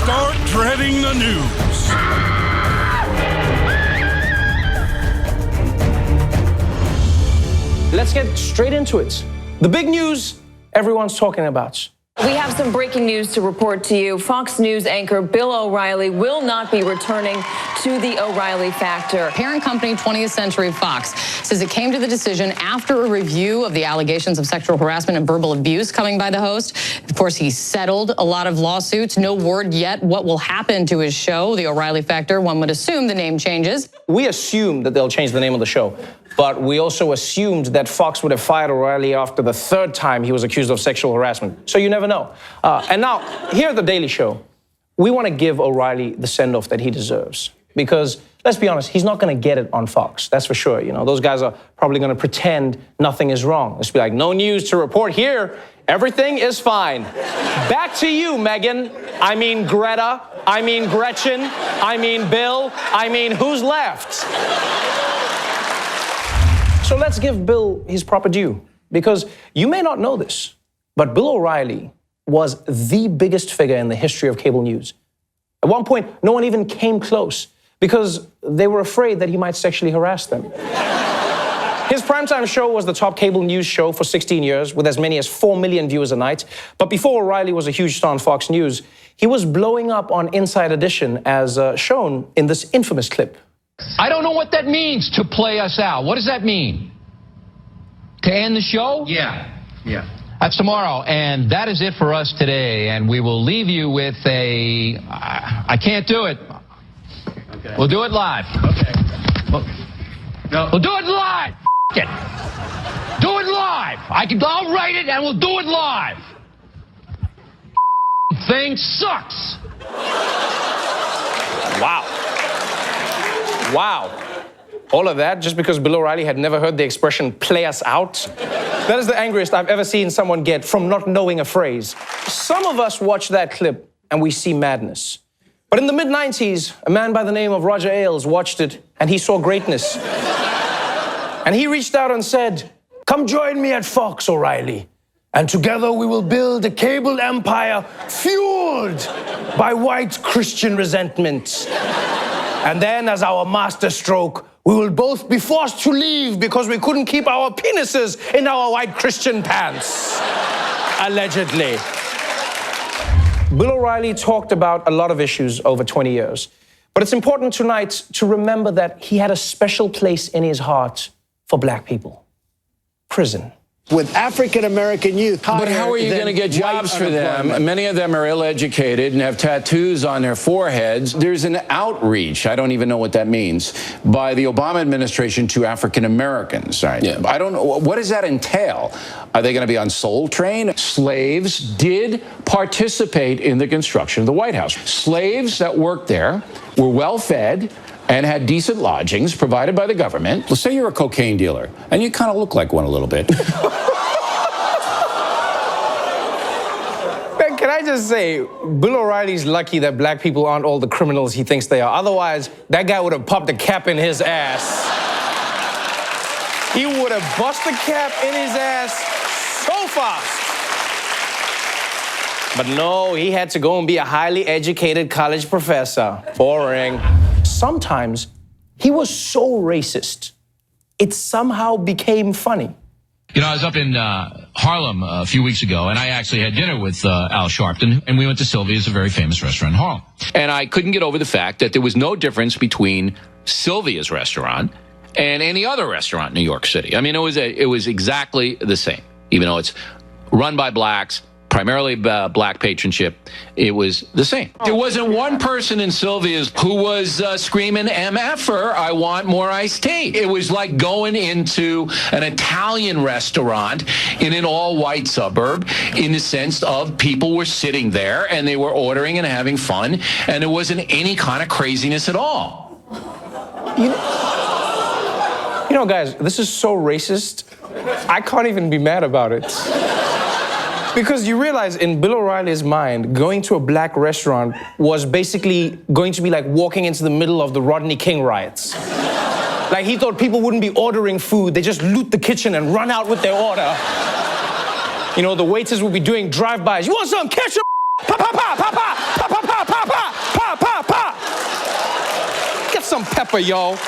Start dreading the news. Let's get straight into it. The big news everyone's talking about. We have some breaking news to report to you. Fox News anchor Bill O'Reilly will not be returning to the O'Reilly Factor. Parent company 20th Century Fox says it came to the decision after a review of the allegations of sexual harassment and verbal abuse coming by the host. Of course, he settled a lot of lawsuits. No word yet what will happen to his show, The O'Reilly Factor. One would assume the name changes. We assumed that they'll change the name of the show, but we also assumed that Fox would have fired O'Reilly after the third time he was accused of sexual harassment. So you never know. And now, here at The Daily Show, we want to give O'Reilly the send-off that he deserves. Because, let's be honest, he's not going to get it on Fox, that's for sure. You know, those guys are probably going to pretend nothing is wrong. Just be like, no news to report here. Everything is fine. Back to you, Megan. I mean Greta. I mean Gretchen. I mean Bill. I mean, who's left? So let's give Bill his proper due. Because you may not know this, but Bill O'Reilly was the biggest figure in the history of cable news. At one point, no one even came close because they were afraid that he might sexually harass them. His primetime show was the top cable news show for 16 years, with as many as 4 million viewers a night. But before O'Reilly was a huge star on Fox News, he was blowing up on Inside Edition, as shown in this infamous clip. I don't know what that means, to play us out. What does that mean? To end the show? Yeah. That's tomorrow, and that is it for us today. And we will leave you with a... I can't do it. Okay. We'll do it live. Okay. No. We'll do it live. F it. Do it live. I'll write it, and we'll do it live. Thing sucks. Wow. Wow. All of that just because Bill O'Reilly had never heard the expression, play us out? That is the angriest I've ever seen someone get from not knowing a phrase. Some of us watch that clip and we see madness. But in the mid-90s, a man by the name of Roger Ailes watched it and he saw greatness. And he reached out and said, "Come join me at Fox, O'Reilly, and together we will build a cable empire fueled by white Christian resentment. And then, as our masterstroke, we will both be forced to leave because we couldn't keep our penises in our white Christian pants." Allegedly. Bill O'Reilly talked about a lot of issues over 20 years. But it's important tonight to remember that he had a special place in his heart for black people. Prison. With African-American youth. But how are you going to get jobs for them? Many of them are ill-educated and have tattoos on their foreheads. There's an outreach, I don't even know what that means, by the Obama administration to African-Americans. Right? Yeah. I don't know. What does that entail? Are they going to be on Soul Train? Slaves did participate in the construction of the White House. Slaves that worked there were well-fed and had decent lodgings provided by the government. Let's say you're a cocaine dealer, and you kind of look like one a little bit. Can I just say, Bill O'Reilly's lucky that black people aren't all the criminals he thinks they are. Otherwise, that guy would have popped a cap in his ass. He would have busted a cap in his ass so fast. But no, he had to go and be a highly educated college professor. Boring. Sometimes he was so racist, it somehow became funny. You know, I was up in Harlem a few weeks ago, and I actually had dinner with Al Sharpton, and we went to Sylvia's, a very famous restaurant in Harlem. And I couldn't get over the fact that there was no difference between Sylvia's restaurant and any other restaurant in New York City. I mean, it was exactly the same, even though it's run by blacks, primarily black patronship. It was the same. There wasn't one person in Sylvia's who was screaming MFer, I want more iced tea. It was like going into an Italian restaurant in an all-white suburb, in the sense of people were sitting there and they were ordering and having fun, and there wasn't any kind of craziness at all. You know, guys, this is so racist, I can't even be mad about it. Because you realize in Bill O'Reilly's mind, going to a black restaurant was basically going to be like walking into the middle of the Rodney King riots. Like he thought people wouldn't be ordering food, they just loot the kitchen and run out with their order. You know, the waiters would be doing drive-bys. You want some ketchup? Pa pa pa pa pa pa pa pa pa pa. some pepper, y'all.